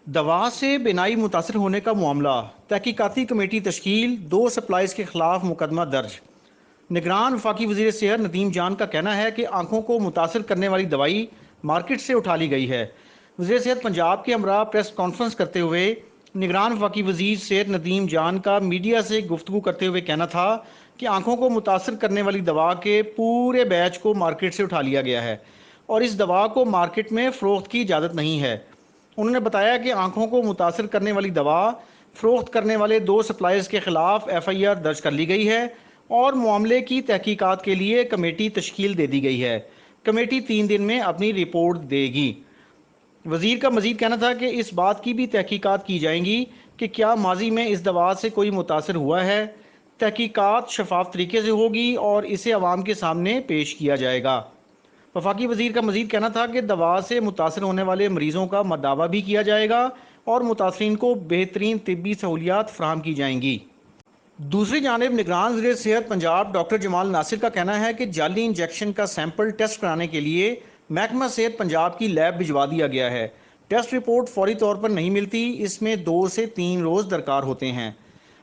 दवा से बेनाई मुतासर होने का मामला, तहकीकाती कमेटी तश्कील, 2 सप्लाइज के खिलाफ मुकदमा दर्ज। निगरान वफाकी वज़ीर सेहत नदीम जान का कहना है कि आंखों को मुतासर करने वाली दवाई मार्केट से उठा ली गई है। वज़ीर सेहत पंजाब के हमरा प्रेस कॉन्फ्रेंस करते हुए निगरान वफाकी वज़ीर सेहत नदीम जान का मीडिया से गुफ्तगू करते हुए कहना था कि आंखों को मुतासर करने वाली दवा के पूरे बैच को मार्केट से उठा लिया गया है और इस दवा को मार्केट में फ़रोख्त की इजाज़त नहीं है। उन्होंने बताया कि आंखों को मुतासर करने वाली दवा फ़रोख्त करने वाले 2 सप्लायर्स के खिलाफ FIR दर्ज कर ली गई है और मामले की तहकीकात के लिए कमेटी तश्कील दे दी गई है। कमेटी 3 दिन में अपनी रिपोर्ट देगी। वज़ीर का मज़ीद कहना था कि इस बात की भी तहकीकात की जाएंगी कि क्या माजी में इस दवा से कोई मुतासर हुआ है। तहकीकात शफाफ तरीके से होगी और इसे अवाम के सामने पेश किया जाएगा। वफाकी वज़ीर का मज़ीद कहना था कि दवा से मुतासर होने वाले मरीज़ों का दावा भी किया जाएगा और मुतासरीन को बेहतरीन तिब्बी सहूलियात फ़राहम की जाएंगी। दूसरी जानिब निगरान वज़ीर सेहत पंजाब डॉक्टर जमाल नासिर का कहना है कि जाली इंजेक्शन का सैंपल टेस्ट कराने के लिए महकमा सेहत पंजाब की लैब भिजवा दिया गया है। टेस्ट रिपोर्ट फौरी तौर पर नहीं मिलती, इसमें 2 से 3 रोज़ दरकार होते हैं।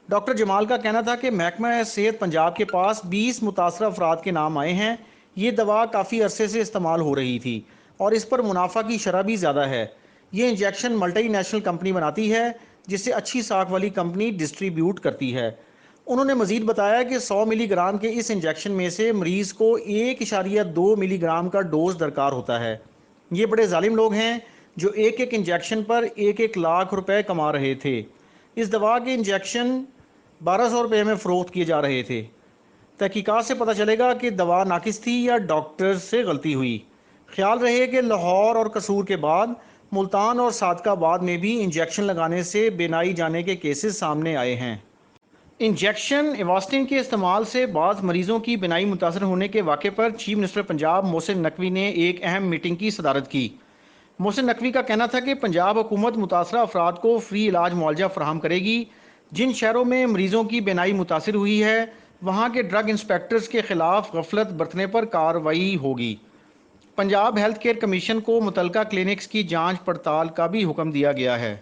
डॉक्टर जमाल का कहना था कि महकमा सेहत पंजाब के पास 20 मुतासरा अफराद के नाम आए हैं। ये दवा काफ़ी अरसे से इस्तेमाल हो रही थी और इस पर मुनाफा की शरह भी ज़्यादा है। ये इंजेक्शन मल्टी नेशनल कंपनी बनाती है जिसे अच्छी साख वाली कंपनी डिस्ट्रीब्यूट करती है। उन्होंने मज़ीद बताया कि 100 मिलीग्राम के इस इंजेक्शन में से मरीज़ को 1.2 मिलीग्राम का डोज दरकार होता है। ये बड़े जालिम लोग हैं जो एक एक इंजेक्शन पर 1-1 लाख रुपए कमा रहे थे। इस दवा के इंजेक्शन 1200 रुपये में फ़रोख्त किए जा रहे थे। तहकीकात से पता चलेगा कि दवा नाकिस थी या डॉक्टर से गलती हुई। ख्याल रहे कि लाहौर और कसूर के बाद मुल्तान और सादकाबाद में भी इंजेक्शन लगाने से बेनाई जाने के केसेस सामने आए हैं। इंजेक्शन एवास्टिन के इस्तेमाल से बाज़ मरीज़ों की बिनाई मुतासर होने के वाक़े पर चीफ मिनिस्टर पंजाब मोहसिन नकवी ने एक अहम मीटिंग की सदारत की। मोहसिन नकवी का कहना था कि पंजाब हुकूमत मुतासरा अफराद को फ्री इलाज मुआवजा फराहम करेगी। जिन शहरों में मरीज़ों की बिनाई मुतासर हुई है वहाँ के ड्रग इंस्पेक्टर्स के खिलाफ गफलत बरतने पर कार्रवाई होगी। पंजाब हेल्थ केयर कमीशन को मुतलका क्लिनिक्स की जाँच पड़ताल का भी हुक्म दिया गया है।